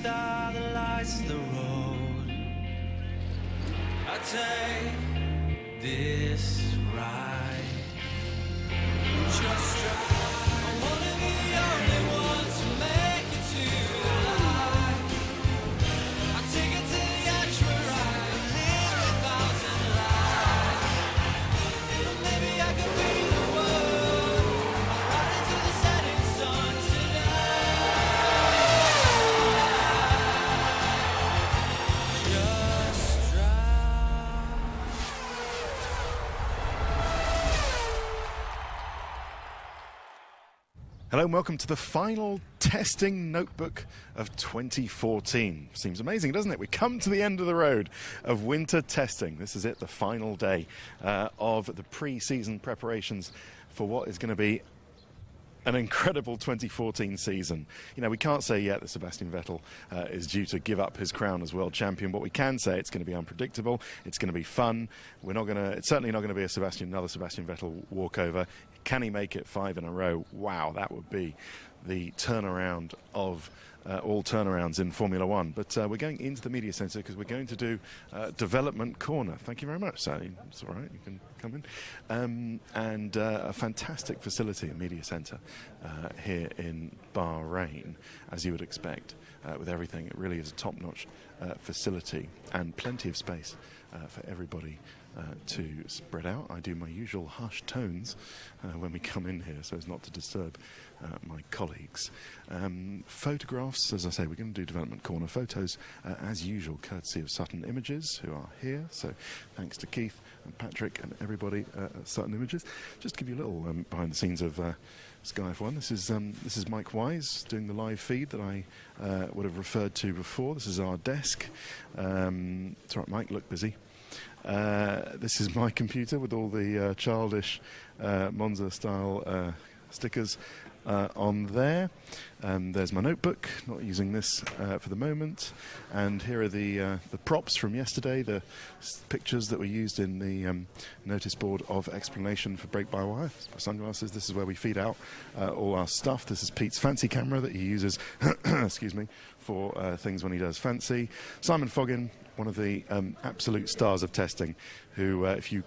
star that lights the road. I take this ride. Just drive. I wanna be the only one to make it to the light. I take it to the edge where I live 1,000 lives. But maybe I could be the one. I'm riding to the setting sun tonight. Just drive. Hello and welcome to the final testing notebook of 2014. Seems amazing, doesn't it? We come to the end of the road of winter testing. This is it, the final day of the pre-season preparations for what is going to be an incredible 2014 season. You know, we can't say yet that Sebastian Vettel is due to give up his crown as world champion, but we can say it's going to be unpredictable, it's going to be fun. It's certainly not going to be another Sebastian Vettel walkover. Can he make it 5 in a row? Wow, that would be the turnaround of all turnarounds in Formula One. But we're going into the media centre because we're going to do Development Corner. Thank you very much, Sally. It's all right, you can come in. And a fantastic facility, a media centre here in Bahrain, as you would expect, with everything. It really is a top-notch facility and plenty of space for everybody to spread out. I do my usual hushed tones when we come in here so as not to disturb my colleagues. Photographs, as I say, we're going to do Development Corner. Photos, as usual, courtesy of Sutton Images, who are here. So thanks to Keith and Patrick and everybody at Sutton Images. Just to give you a little behind the scenes of Sky F1. This is Mike Wise doing the live feed that I would have referred to before. This is our desk. It's all right, Mike, look busy. This is my computer with all the childish Monza-style stickers on there. There's my notebook, not using this for the moment. And here are the props from yesterday, the pictures that were used in the notice board of explanation for brake-by-wire. My sunglasses, this is where we feed out all our stuff. This is Pete's fancy camera that he uses excuse me, for things when he does fancy. Simon Foggin, one of the absolute stars of testing, who if you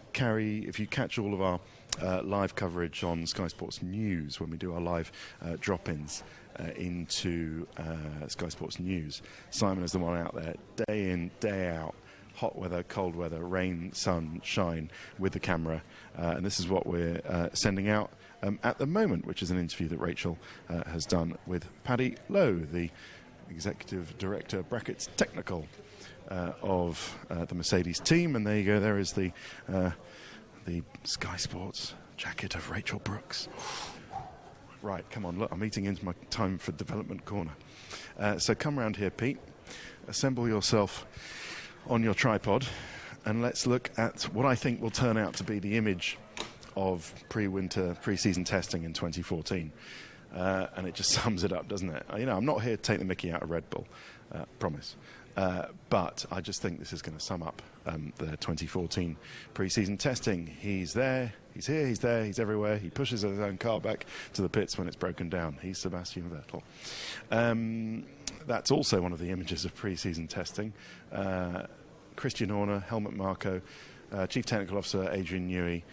catch all of our live coverage on Sky Sports News when we do our live drop-ins into Sky Sports News, Simon is the one out there day in, day out, hot weather, cold weather, rain, sun, shine, with the camera. And this is what we're sending out at the moment, which is an interview that Rachel has done with Paddy Lowe, the Executive Director, brackets technical, of the Mercedes team. And there you go, there is the Sky Sports jacket of Rachel Brooks. Right, come on, look, I'm eating into my time for Development Corner. So come round here, Pete. Assemble yourself on your tripod, and let's look at what I think will turn out to be the image of pre-season testing in 2014. And it just sums it up, doesn't it? You know, I'm not here to take the mickey out of Red Bull, promise. But I just think this is going to sum up the 2014 pre-season testing. He's there, he's here, he's there, he's everywhere. He pushes his own car back to the pits when it's broken down. He's Sebastian Vettel. That's also one of the images of pre-season testing. Christian Horner, Helmut Marko, Chief Technical Officer Adrian Newey,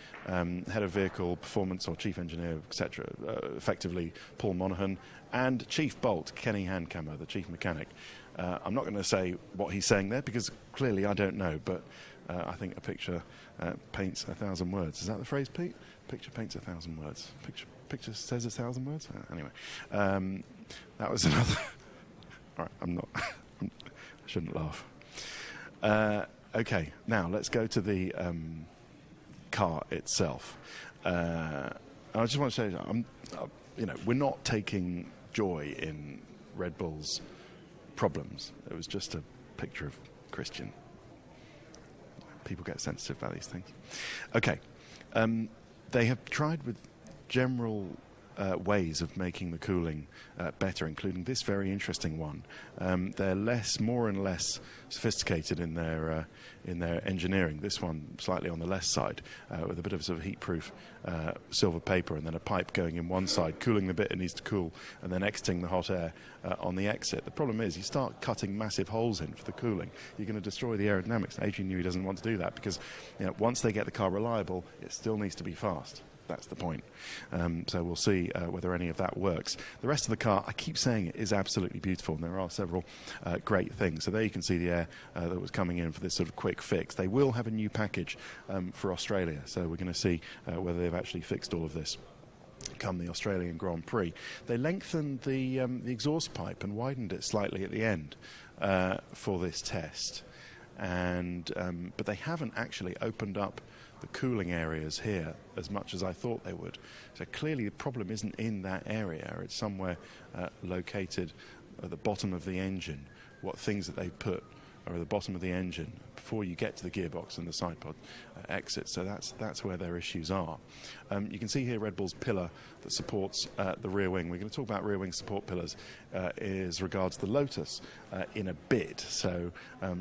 Head of Vehicle Performance or Chief Engineer, etc., effectively Paul Monaghan, and Chief Bolt, Kenny Handkammer, the Chief Mechanic. I'm not going to say what he's saying there because clearly I don't know, but I think a picture paints 1,000 words. Is that the phrase, Pete? Picture paints 1,000 words. Picture says 1,000 words? Anyway, that was another... All right, I'm not... I shouldn't laugh. Okay, now let's go to the car itself. I just want to say, we're not taking joy in Red Bull's problems. It was just a picture of Christian. People get sensitive about these things. Okay, they have tried with general ways of making the cooling better, including this very interesting one. They're more and less sophisticated in their engineering. This one slightly on the less side, with a bit of sort of heat-proof silver paper, and then a pipe going in one side, cooling the bit it needs to cool, and then exiting the hot air on the exit. The problem is, you start cutting massive holes in for the cooling, you're going to destroy the aerodynamics. Adrian Newey doesn't want to do that because, once they get the car reliable, it still needs to be fast. That's the point. So we'll see whether any of that works. The rest of the car, I keep saying it, is absolutely beautiful, and there are several great things. So there you can see the air that was coming in for this sort of quick fix. They will have a new package for Australia, so we're going to see whether they've actually fixed all of this come the Australian Grand Prix. They lengthened the exhaust pipe and widened it slightly at the end for this test, but they haven't actually opened up the cooling areas here as much as I thought they would. So clearly the problem isn't in that area. It's somewhere located at the bottom of the engine. What things that they put are at the bottom of the engine before you get to the gearbox and the side pod exit. So that's where their issues are. You can see here Red Bull's pillar that supports the rear wing. We're going to talk about rear wing support pillars as regards the Lotus in a bit. So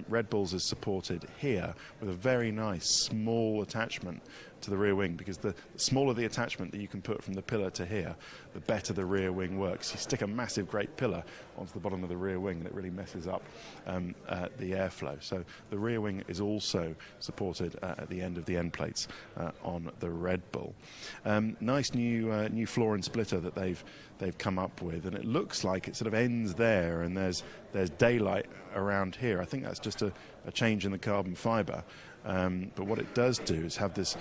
Red Bull's is supported here with a very nice small attachment to the rear wing, because the smaller the attachment that you can put from the pillar to here, the better the rear wing works. You stick a massive great pillar onto the bottom of the rear wing and it really messes up the airflow. So the rear wing is also supported at the end of the end plates on the Red Bull. Nice new floor and splitter that they've come up with, and it looks like it sort of ends there, and there's daylight around here. I think that's just a change in the carbon fibre. But what it does do is have this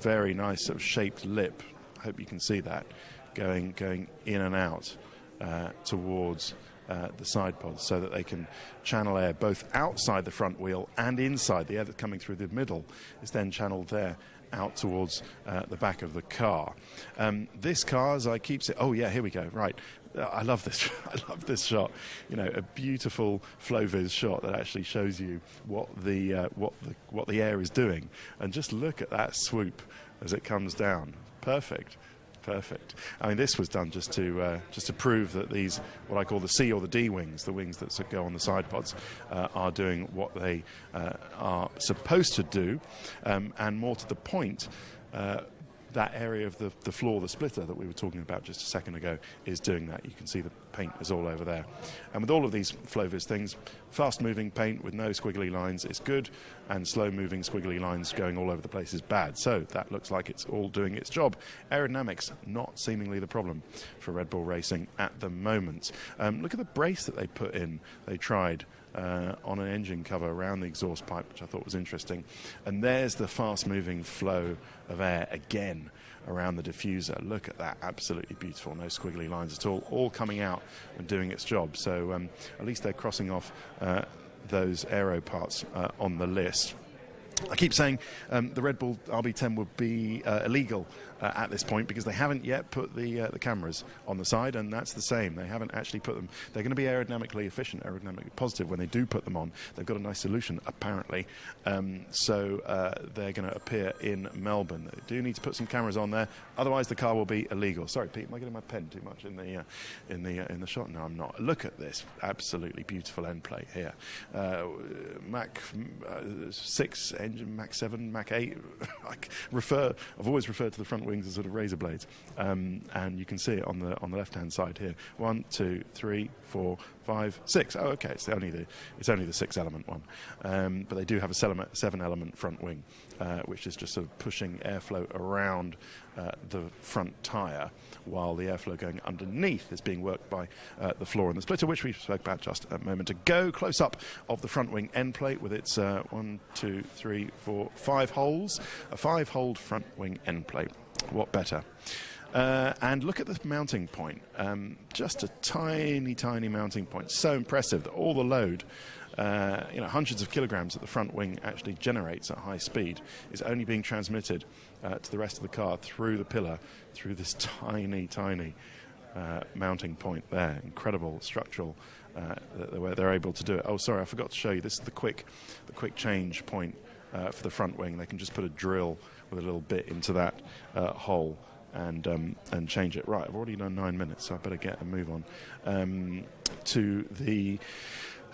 very nice sort of shaped lip. I hope you can see that going in and out towards the side pods, so that they can channel air both outside the front wheel and inside. The air that's coming through the middle is then channeled there out towards the back of the car. This car, as I keep saying, oh yeah, here we go. Right, I love this. I love this shot. A beautiful FlowViz shot that actually shows you what the air is doing, and just look at that swoop as it comes down. Perfect. I mean, this was done just to prove that these, what I call the C or the D wings, the wings that go on the side pods, are doing what they are supposed to do, and more to the point, that area of the floor, the splitter that we were talking about just a second ago, is doing that. You can see the paint is all over there. And with all of these FlowViz things, fast-moving paint with no squiggly lines is good, and slow-moving squiggly lines going all over the place is bad. So that looks like it's all doing its job. Aerodynamics, not seemingly the problem for Red Bull Racing at the moment. Look at the brace that they put in. They tried on an engine cover around the exhaust pipe, which I thought was interesting. And there's the fast-moving flow of air again around the diffuser. Look at that, absolutely beautiful. No squiggly lines at all coming out and doing its job. So at least they're crossing off those aero parts on the list. I keep saying the Red Bull RB10 would be illegal at this point, because they haven't yet put the cameras on the side, and that's the same. They haven't actually put them. They're going to be aerodynamically efficient, aerodynamically positive when they do put them on. They've got a nice solution, apparently. So they're going to appear in Melbourne. They do need to put some cameras on there, otherwise the car will be illegal. Sorry, Pete, am I getting my pen too much in the shot? No, I'm not. Look at this absolutely beautiful end plate here. Mach 6 engine, Mach 7, Mach 8. I've always referred to the front wings as sort of razor blades, and you can see it on the left hand side here. 1, 2, 3, 4, 5, 6. Oh, okay, it's only the 6 element one, but they do have a 7 element front wing, which is just sort of pushing airflow around the front tyre, while the airflow going underneath is being worked by the floor and the splitter, which we spoke about just a moment ago. Close up of the front wing end plate with its 1, 2, 3, 4, 5 holes, a 5-hole front wing end plate. What better? And look at the mounting point. Just a tiny mounting point. So impressive that all the load, hundreds of kilograms that the front wing actually generates at high speed, is only being transmitted to the rest of the car through the pillar, through this tiny mounting point there. Incredible structural where they're able to do it. Oh, sorry, I forgot to show you. This is the quick change point for the front wing. They can just put a drill with a little bit into that hole and change it. Right, I've already done 9 minutes, so I better get a move on to the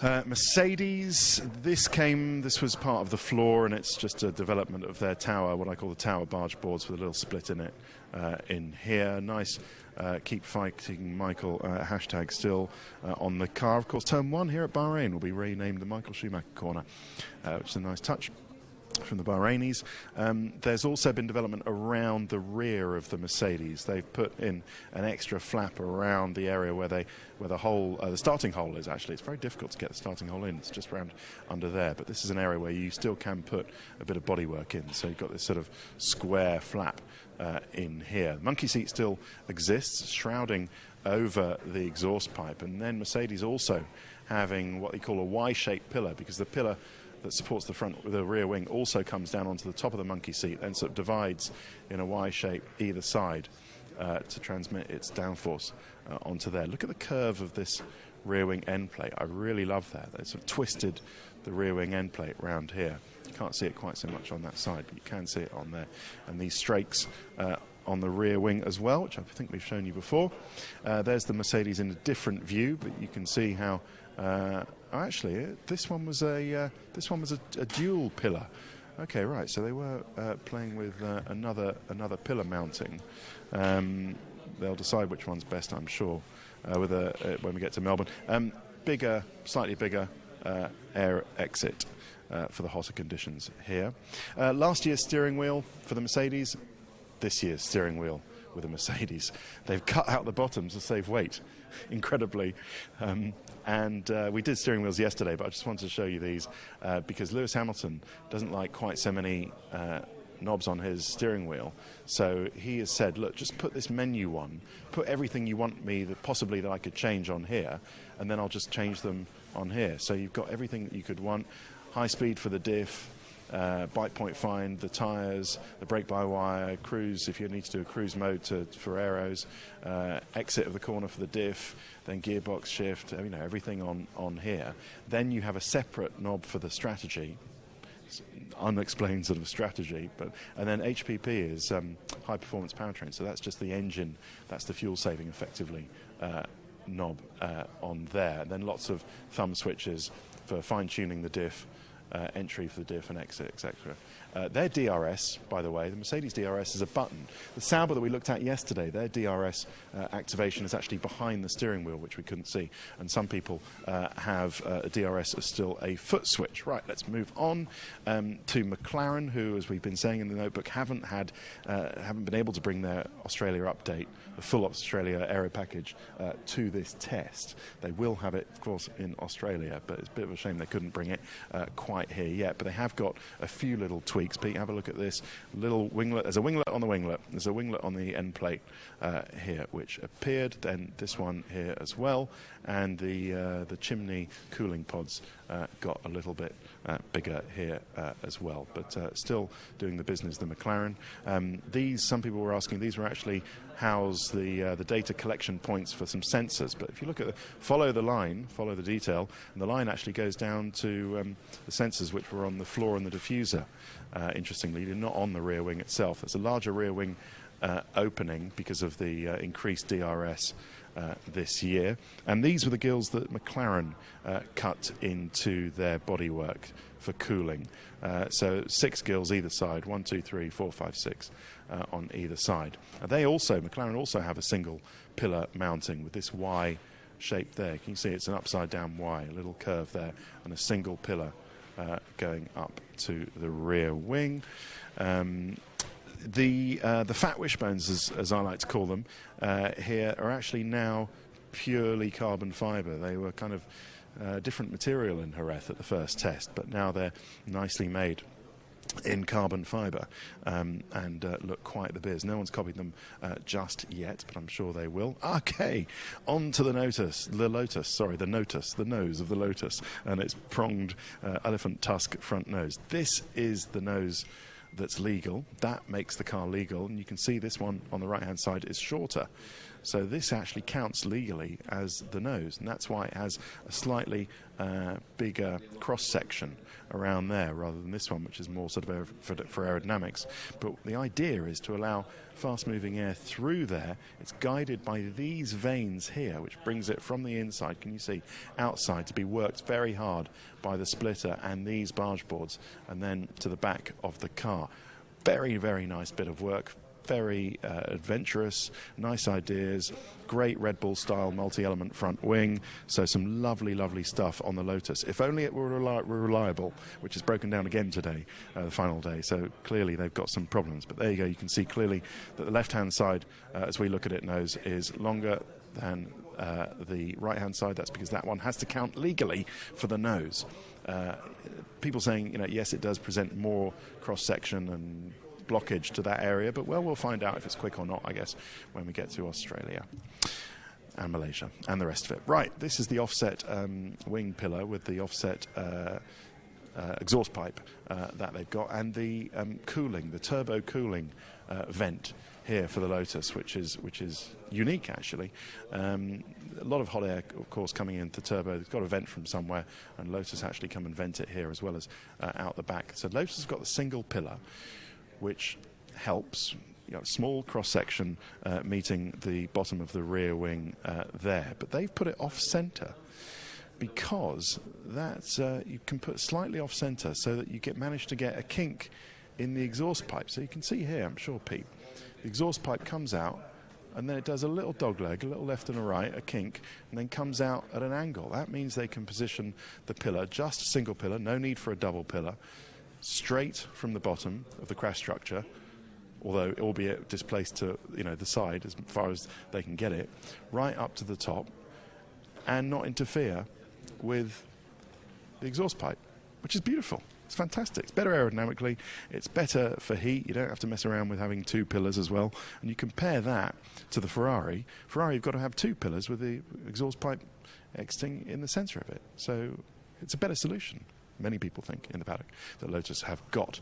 Mercedes. This was part of the floor, and it's just a development of their tower, what I call the tower barge boards, with a little split in it in here. Nice. Keep fighting Michael hashtag still on the car. Of course, turn 1 here at Bahrain will be renamed the Michael Schumacher corner, which is a nice touch from the Bahrainis. There's also been development around the rear of the Mercedes. They've put in an extra flap around the area where the starting hole is. Actually, it's very difficult to get the starting hole in. It's just around under there. But this is an area where you still can put a bit of bodywork in. So you've got this sort of square flap in here. The monkey seat still exists, shrouding over the exhaust pipe. And then Mercedes also having what they call a Y-shaped pillar, because the pillar that supports the rear wing also comes down onto the top of the monkey seat and sort of divides in a Y shape either side to transmit its downforce onto there. Look at the curve of this rear wing end plate. I really love that. They sort of twisted the rear wing end plate round here. You can't see it quite so much on that side, but you can see it on there. And these strakes on the rear wing as well, which I think we've shown you before. There's the Mercedes in a different view, but you can see how actually this one was a dual pillar. Okay, right. So they were playing with another pillar mounting. They'll decide which one's best, I'm sure, when we get to Melbourne. Slightly bigger air exit for the hotter conditions here. Last year's steering wheel for the Mercedes. This year's steering wheel with a Mercedes. They've cut out the bottoms to save weight, incredibly. And we did steering wheels yesterday, but I just wanted to show you these because Lewis Hamilton doesn't like quite so many knobs on his steering wheel. So he has said, look, just put this menu one, put everything you want me possibly that I could change on here, and then I'll just change them on here. So you've got everything that you could want. High speed for the diff, bite point find, the tyres, the brake-by-wire, cruise if you need to do a cruise mode for aeros, exit of the corner for the diff, then gearbox shift, everything on here. Then you have a separate knob for the strategy, unexplained sort of strategy, and then HPP is high performance powertrain, so that's just the engine, that's the fuel saving effectively knob on there. And then lots of thumb switches for fine-tuning the diff, entry for the diff and exit, etc. Their DRS, by the way, the Mercedes DRS is a button. The Sauber that we looked at yesterday, their DRS activation is actually behind the steering wheel, which we couldn't see. And some people have a DRS as still a foot switch. Right, let's move on to McLaren, who, as we've been saying in the notebook, haven't been able to bring their Australia update, the full Australia aero package, to this test. They will have it, of course, in Australia, but it's a bit of a shame they couldn't bring it quite here yet. But they have got a few little tweaks. Pete, have a look at this little winglet. There's a winglet on the winglet. There's a winglet on the end plate here, which appeared. Then this one here as well, and the chimney cooling pods got a little bit bigger here as well. But still doing the business. The McLaren. Some people were asking. These were actually house the data collection points for some sensors. But if you look at follow the detail, and the line actually goes down to the sensors which were on the floor and the diffuser. Interestingly, they're not on the rear wing itself. There's a larger rear wing opening because of the increased DRS this year. And these were the gills that McLaren cut into their bodywork for cooling. So 6 gills either side, 1, 2, 3, 4, 5, 6 on either side. McLaren also have a single pillar mounting with this Y shape there. Can you see it's an upside down Y, a little curve there, and a single pillar going up to the rear wing. The fat wishbones, as I like to call them, here are actually now purely carbon fibre. They were kind of different material in Jerez at the first test, but now they're nicely made in carbon fibre and look quite the biz. No one's copied them just yet, but I'm sure they will. Okay, on to the nose of the Lotus, and its pronged elephant tusk front nose. This is the nose that's legal. That makes the car legal, and you can see this one on the right hand side is shorter So this actually counts legally as the nose, and that's why it has a slightly bigger cross-section around there rather than this one, which is more sort of for aerodynamics. But the idea is to allow fast-moving air through there. It's guided by these vanes here, which brings it from the inside, can you see, outside, to be worked very hard by the splitter and these barge boards, and then to the back of the car. Very, very nice bit of work. Very adventurous, nice ideas, great Red Bull style multi-element front wing, so some lovely, lovely stuff on the Lotus. If only it were reliable, which is broken down again today, the final day, so clearly they've got some problems. But there you go, you can see clearly that the left-hand side, as we look at it, nose, is longer than the right-hand side. That's because that one has to count legally for the nose. People saying, yes, it does present more cross-section and blockage to that area, but we'll find out if it's quick or not, I guess, when we get to Australia and Malaysia and the rest of it. Right, this is the offset wing pillar with the offset exhaust pipe that they've got, and the cooling, the turbo cooling vent here for the Lotus, which is unique actually. A lot of hot air, of course, coming into turbo. It's got a vent from somewhere, and Lotus actually come and vent it here as well as out the back. So Lotus has got the single pillar, which helps, small cross-section meeting the bottom of the rear wing there. But they've put it off-centre because that's you can put slightly off-centre so that you manage to get a kink in the exhaust pipe. So you can see here, I'm sure, Pete, the exhaust pipe comes out, and then it does a little dog leg, a little left and a right, a kink, and then comes out at an angle. That means they can position the pillar, just a single pillar, no need for a double pillar, straight from the bottom of the crash structure, although albeit displaced to the side as far as they can get it, right up to the top, and not interfere with the exhaust pipe, which is beautiful. It's fantastic. It's better aerodynamically. It's better for heat. You don't have to mess around with having two pillars as well. And you compare that to the Ferrari. Ferrari, you've got to have two pillars with the exhaust pipe exiting in the centre of it. So it's a better solution, many people think, in the paddock, that Lotus have got.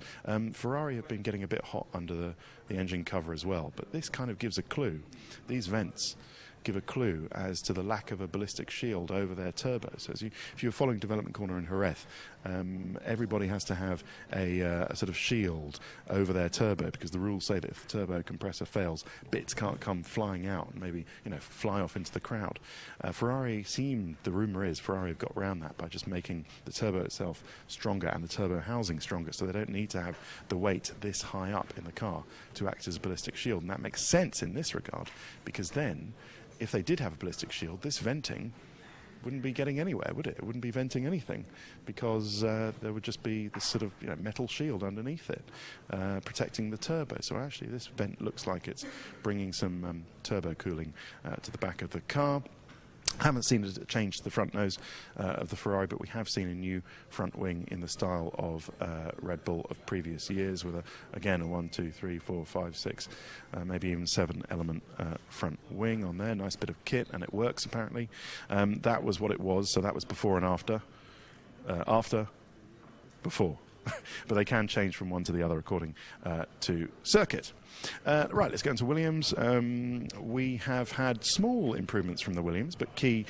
Ferrari have been getting a bit hot under the engine cover as well, but this kind of gives a clue. These vents give a clue as to the lack of a ballistic shield over their turbo. So if you're following Development Corner in Jerez, everybody has to have a sort of shield over their turbo, because the rules say that if the turbo compressor fails, bits can't come flying out and maybe fly off into the crowd. The rumour is Ferrari have got around that by just making the turbo itself stronger and the turbo housing stronger, so they don't need to have the weight this high up in the car to act as a ballistic shield. And that makes sense in this regard, because then if they did have a ballistic shield, this venting wouldn't be getting anywhere, would it? It wouldn't be venting anything, because there would just be this sort of metal shield underneath it, protecting the turbo. So actually this vent looks like it's bringing some turbo cooling to the back of the car. Haven't seen it change the front nose of the Ferrari, but we have seen a new front wing in the style of Red Bull of previous years, with again a 1, 2, 3, 4, 5, 6, maybe even 7 element front wing on there. Nice bit of kit, and it works apparently. That was what it was, so that was before and after. Before. But they can change from one to the other according to circuit. Right, let's go into Williams. We have had small improvements from the Williams, but key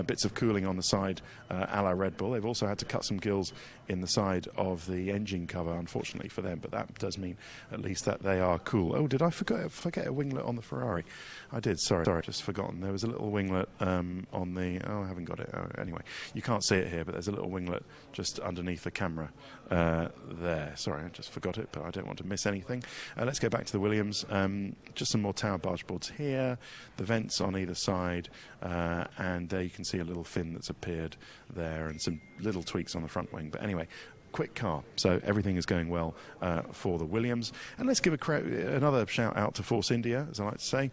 bits of cooling on the side a la Red Bull. They've also had to cut some gills in the side of the engine cover, unfortunately for them, but that does mean at least that they are cool. Oh, did I forget a winglet on the Ferrari? I did, sorry, just forgotten. There was a little winglet on the... Oh, I haven't got it. Anyway, you can't see it here, but there's a little winglet just underneath the camera there. Sorry, I just forgot it, but I don't want to miss anything. Let's go back to the Williams. Just some more tower barge boards here, the vents on either side, and there you can see a little fin that's appeared there, and some little tweaks on the front wing. But anyway, quick car, so everything is going well for the Williams. And let's give another shout out to Force India, as I like to say.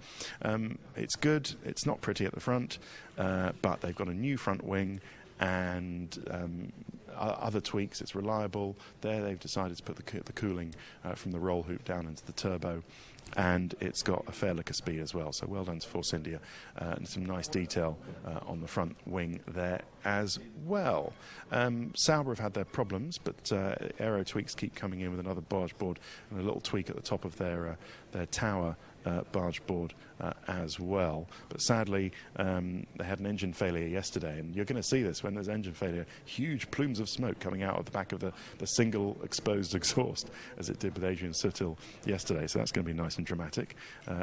It's good, it's not pretty at the front, but they've got a new front wing and other tweaks. It's reliable. There they've decided to put the cooling from the roll hoop down into the turbo, and it's got a fair lick of speed as well. So well done to Force India, and some nice detail on the front wing there as well. Sauber have had their problems, but aero tweaks keep coming in with another barge board and a little tweak at the top of their tower barge board as well. But sadly, they had an engine failure yesterday, and you're going to see this when there's engine failure. Huge plumes of smoke coming out of the back of the single exposed exhaust, as it did with Adrian Sutil yesterday. So that's going to be nice and dramatic.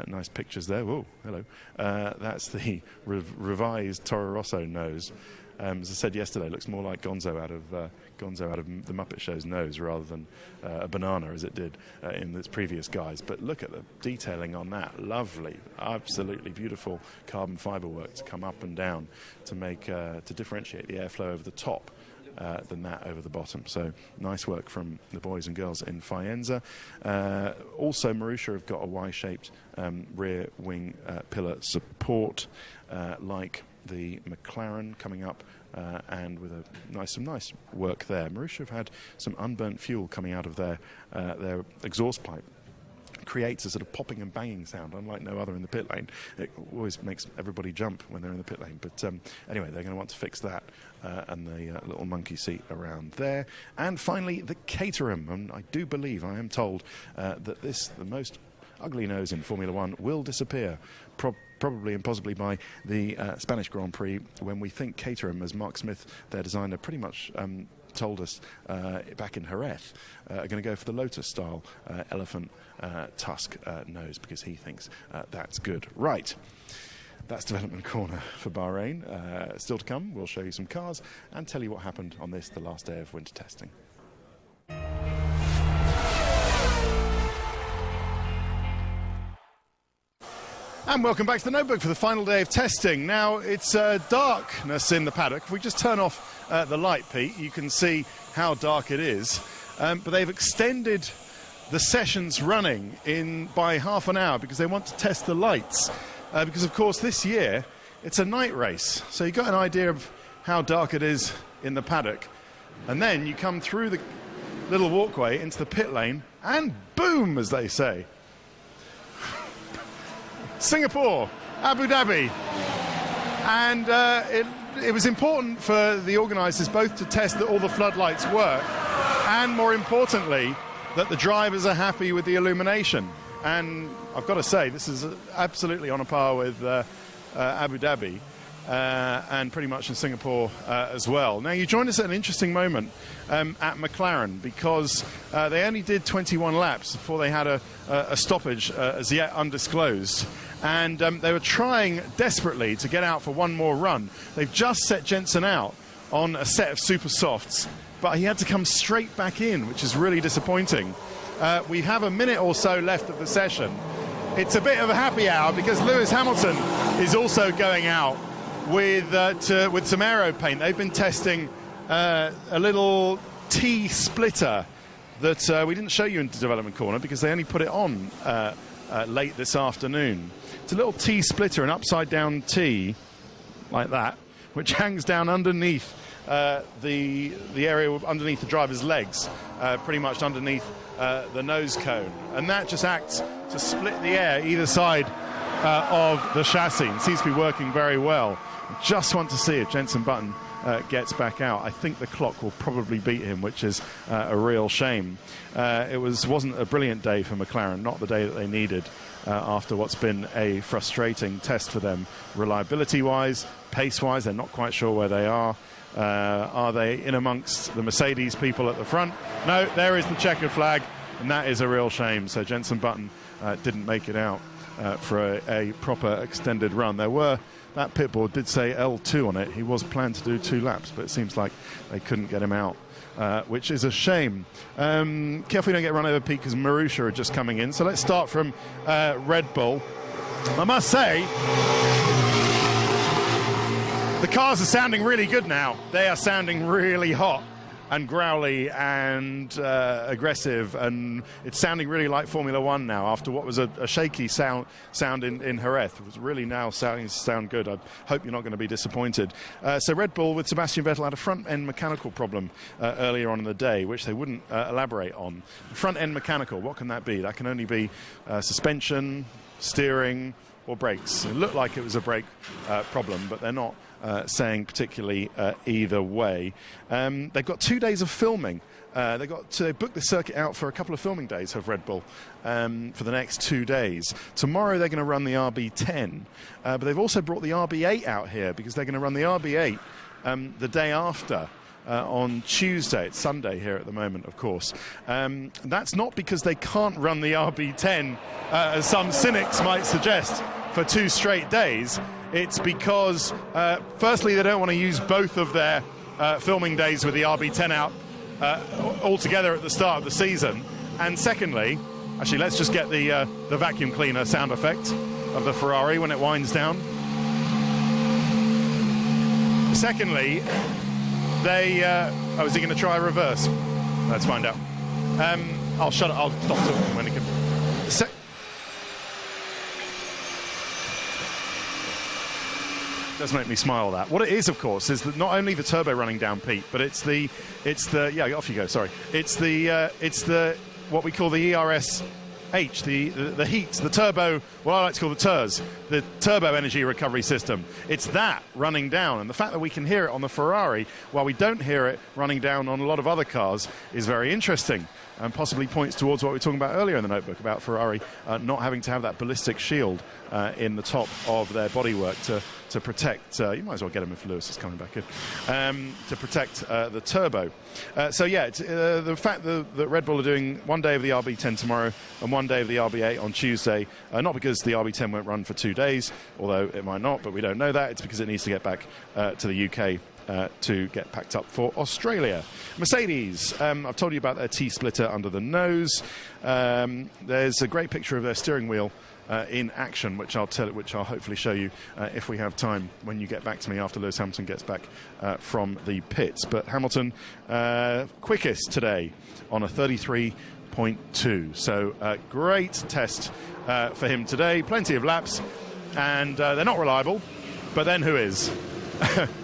Nice pictures there. Whoa, hello. That's the revised Toro Rosso nose. As I said yesterday, it looks more like Gonzo out of the Muppet Show's nose rather than a banana, as it did in its previous guise. But look at the detailing on that. Lovely, absolutely beautiful carbon fibre work to come up and down to make to differentiate the airflow over the top than that over the bottom. So nice work from the boys and girls in Faenza. Also, Marussia have got a Y-shaped rear wing pillar support like the McLaren coming up, and with some nice work there. Marussia have had some unburnt fuel coming out of their exhaust pipe. Creates a sort of popping and banging sound, unlike no other in the pit lane. It always makes everybody jump when they're in the pit lane. But anyway, they're going to want to fix that, and the little monkey seat around there. And finally, the Caterham. And I do believe, I am told, that the most ugly nose in Formula One will disappear, probably and possibly by the Spanish Grand Prix, when we think Caterham, as Mark Smith, their designer, pretty much told us back in Jerez, are going to go for the Lotus-style elephant tusk nose, because he thinks that's good. Right. That's Development Corner for Bahrain. Still to come, we'll show you some cars and tell you what happened on this, the last day of winter testing. And welcome back to the Notebook for the final day of testing. Now, it's darkness in the paddock. If we just turn off the light, Pete, you can see how dark it is. But they've extended the sessions running by half an hour because they want to test the lights. Because, of course, this year, it's a night race. So you've got an idea of how dark it is in the paddock. And then you come through the little walkway into the pit lane, and boom, as they say. Singapore, Abu Dhabi. And it was important for the organisers both to test that all the floodlights work, and more importantly, that the drivers are happy with the illumination. And I've got to say, this is absolutely on a par with Abu Dhabi, and pretty much in Singapore as well. Now, you joined us at an interesting moment at McLaren, because they only did 21 laps before they had a stoppage as yet undisclosed. And they were trying desperately to get out for one more run. They've just set Jensen out on a set of super softs, but he had to come straight back in, which is really disappointing. We have a minute or so left of the session. It's a bit of a happy hour because Lewis Hamilton is also going out with some aero paint. They've been testing a little T-splitter that we didn't show you in the Development Corner because they only put it on late this afternoon. It's a little T-splitter, an upside-down T, like that, which hangs down underneath the area underneath the driver's legs, pretty much underneath the nose cone. And that just acts to split the air either side of the chassis. It seems to be working very well. Just want to see if Jenson Button gets back out. I think the clock will probably beat him, which is a real shame. It wasn't a brilliant day for McLaren, not the day that they needed after what's been a frustrating test for them, reliability-wise, pace-wise. They're not quite sure where they are. Are they in amongst the Mercedes people at the front? No, there is the checkered flag, and that is a real shame. So Jenson Button didn't make it out for a proper extended run. That pit board did say L2 on it. He was planned to do 2 laps, but it seems like they couldn't get him out, which is a shame. Careful you don't get run over, Pete, because Marussia are just coming in. So let's start from Red Bull. I must say, the cars are sounding really good now. They are sounding really hot and growly and aggressive, and it's sounding really like Formula One now after what was a shaky sound in Jerez. It was really now starting to sound good. I hope you're not going to be disappointed. So Red Bull with Sebastian Vettel had a front-end mechanical problem earlier on in the day, which they wouldn't elaborate on. Front-end mechanical, what can that be? That can only be suspension, steering, or brakes. It looked like it was a brake problem, but they're not saying particularly either way. They've got 2 days of filming. They booked the circuit out for a couple of filming days, have Red Bull, for the next 2 days. Tomorrow they're going to run the RB10, but they've also brought the RB8 out here because they're going to run the RB8 the day after. On Tuesday. It's Sunday here at the moment, of course. That's not because they can't run the RB10, as some cynics might suggest, for 2 straight days. It's because, firstly, they don't want to use both of their filming days with the RB10 out all together at the start of the season. And secondly, actually, let's just get the vacuum cleaner sound effect of the Ferrari when it winds down. Secondly, is he going to try reverse? Let's find out. I'll shut it. I'll stop talking when he can. Does make me smile, that. What it is, of course, is that not only the turbo running down, Pete, but it's the yeah, off you go. Sorry, it's the what we call the ERS. The heat, the turbo, what I like to call the TERS, the turbo energy recovery system. It's that running down, and the fact that we can hear it on the Ferrari while we don't hear it running down on a lot of other cars is very interesting, and possibly points towards what we were talking about earlier in the notebook about Ferrari not having to have that ballistic shield in the top of their bodywork to protect, you might as well get him if Lewis is coming back in, to protect the turbo. So yeah, it's, the fact that Red Bull are doing 1 day of the RB10 tomorrow and 1 day of the RB8 on Tuesday, not because the RB10 won't run for 2 days, although it might not, but we don't know that. It's because it needs to get back to the UK to get packed up for Australia. Mercedes, I've told you about their T-splitter under the nose. There's a great picture of their steering wheel in action, which I'll hopefully show you if we have time when you get back to me after Lewis Hamilton gets back from the pits. But Hamilton quickest today on a 33.2. So great test for him today. Plenty of laps, and they're not reliable. But then who is?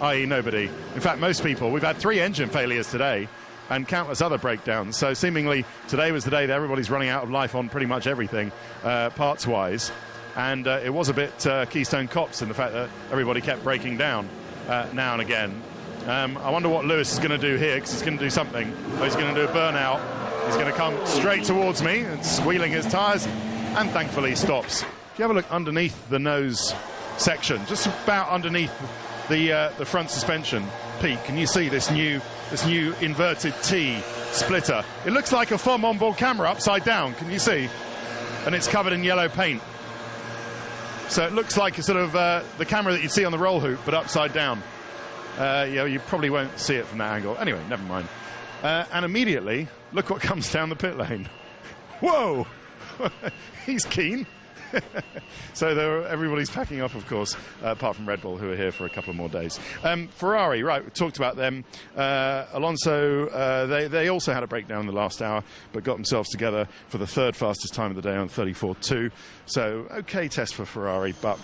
i.e. nobody. In fact, most people. We've had 3 engine failures today and countless other breakdowns. So seemingly today was the day that everybody's running out of life on pretty much everything, parts-wise. And it was a bit Keystone Cops in the fact that everybody kept breaking down now and again. I wonder what Lewis is going to do here, because he's going to do something. He's going to do a burnout. He's going to come straight towards me and squealing his tyres, and thankfully stops. If you have a look underneath the nose section, just about underneath the front suspension, Pete, can you see this new inverted T splitter? It looks like a FOM onboard camera upside down, can you see? And it's covered in yellow paint. So it looks like a sort of the camera that you'd see on the roll hoop, but upside down. You probably won't see it from that angle. Anyway, never mind. And immediately, look what comes down the pit lane. Whoa! He's keen. So everybody's packing up, of course, apart from Red Bull, who are here for a couple of more days. Ferrari, right, we talked about them. Alonso, they also had a breakdown in the last hour, but got themselves together for the 3rd fastest time of the day on 34.2. So, okay test for Ferrari, but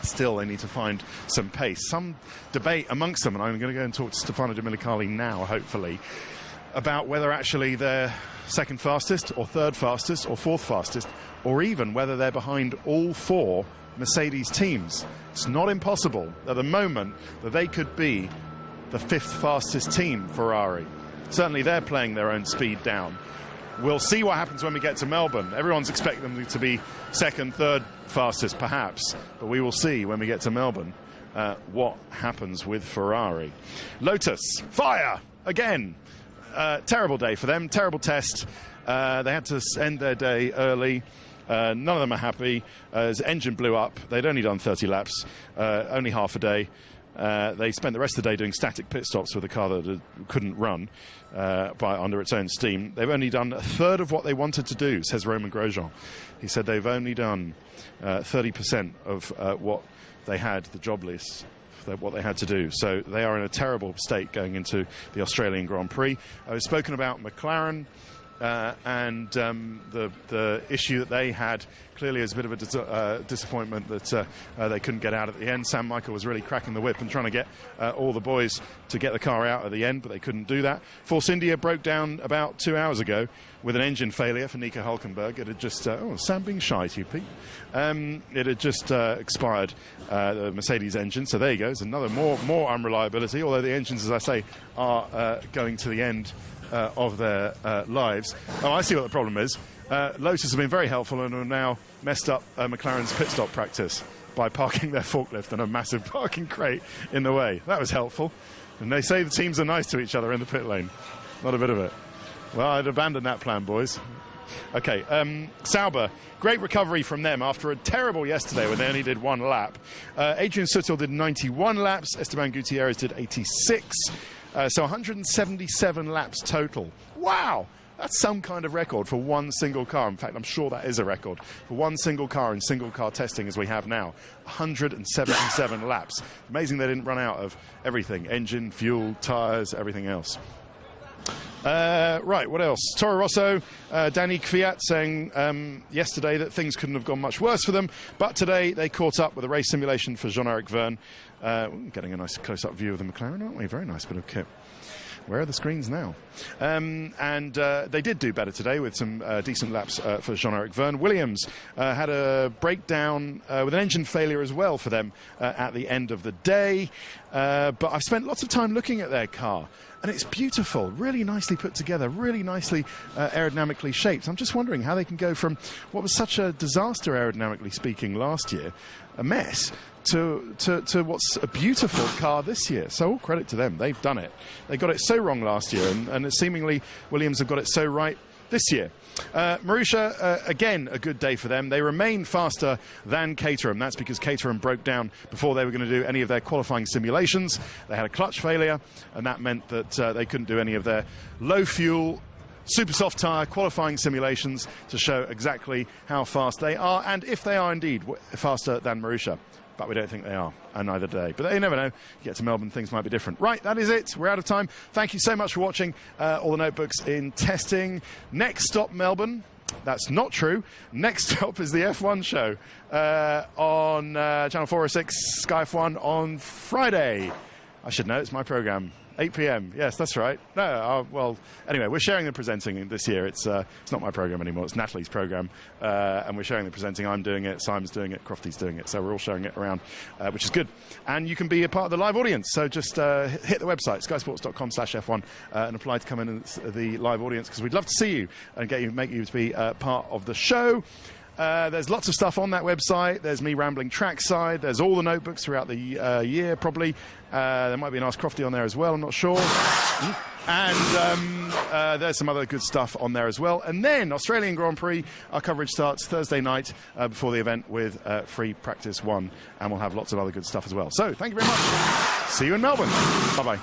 still they need to find some pace. Some debate amongst them, and I'm going to go and talk to Stefano Domenicali now, hopefully, about whether actually they're 2nd fastest or 3rd fastest or 4th fastest, or even whether they're behind all 4 Mercedes teams. It's not impossible at the moment that they could be the 5th fastest team, Ferrari. Certainly they're playing their own speed down. We'll see what happens when we get to Melbourne. Everyone's expecting them to be 2nd, 3rd fastest, perhaps, but we will see when we get to Melbourne what happens with Ferrari. Lotus, fire again. Terrible day for them, terrible test. They had to end their day early. None of them are happy. His engine blew up. They'd only done 30 laps, only half a day. They spent the rest of the day doing static pit stops with a car that couldn't run under its own steam. They've only done a third of what they wanted to do, says Romain Grosjean. He said they've only done 30% of what they had, the job list, what they had to do. So they are in a terrible state going into the Australian Grand Prix. I've spoken about McLaren. and the issue that they had clearly is a bit of a disappointment that they couldn't get out at the end. Sam Michael was really cracking the whip and trying to get all the boys to get the car out at the end, but they couldn't do that. Force India broke down about 2 hours ago with an engine failure for Nico Hulkenberg. It had just, Sam being shy to you, Pete. It had just expired, the Mercedes engine, so there you go. There's another more unreliability, although the engines, as I say, are going to the end of their lives. Oh, I see what the problem is. Lotus have been very helpful and have now messed up McLaren's pit stop practice by parking their forklift and a massive parking crate in the way. That was helpful. And they say the teams are nice to each other in the pit lane. Not a bit of it. Well, I'd abandon that plan, boys. Okay, Sauber, great recovery from them after a terrible yesterday when they only did one lap. Adrian Sutil did 91 laps, Esteban Gutierrez did 86, so 177 laps total. Wow! That's some kind of record for one single car. In fact, I'm sure that is a record for one single car in single car testing as we have now. 177 laps. Amazing they didn't run out of everything. Engine, fuel, tyres, everything else. Right, what else? Toro Rosso, Danny Kvyat saying yesterday that things couldn't have gone much worse for them, but today they caught up with a race simulation for Jean-Eric Verne. Getting a nice close-up view of the McLaren, aren't we? Very nice bit of kit. Where are the screens now? And they did do better today with some decent laps for Jean-Eric Verne. Williams had a breakdown with an engine failure as well for them at the end of the day. But I've spent lots of time looking at their car, and it's beautiful, really nicely put together, really nicely aerodynamically shaped. I'm just wondering how they can go from what was such a disaster aerodynamically speaking last year, a mess, to what's a beautiful car this year. So all credit to them. They've done it. They got it so wrong last year, and seemingly Williams have got it so right this year. Marussia, again, a good day for them. They remain faster than Caterham. That's because Caterham broke down before they were going to do any of their qualifying simulations. They had a clutch failure, and that meant that they couldn't do any of their low fuel, super soft tyre qualifying simulations to show exactly how fast they are, and if they are indeed faster than Marussia. But we don't think they are, and neither do they. But you never know. You get to Melbourne, things might be different. Right, that is it. We're out of time. Thank you so much for watching all the notebooks in testing. Next stop, Melbourne. That's not true. Next stop is the F1 show on Channel 406, Sky F1 on Friday. I should know, it's my programme. 8 p.m. Yes, that's right. No, well, anyway, we're sharing the presenting this year. It's not my programme anymore. It's Natalie's programme, and we're sharing the presenting. I'm doing it, Simon's doing it, Crofty's doing it. So we're all sharing it around, which is good. And you can be a part of the live audience. So just hit the website, skysports.com/F1, and apply to come in the live audience, because we'd love to see you and make you to be part of the show. There's lots of stuff on that website. There's me rambling trackside. There's all the notebooks throughout the year, probably. There might be an Ask Crofty on there as well, I'm not sure. And there's some other good stuff on there as well. And then Australian Grand Prix, our coverage starts Thursday night before the event with free practice 1. And we'll have lots of other good stuff as well. So thank you very much. See you in Melbourne. Bye-bye.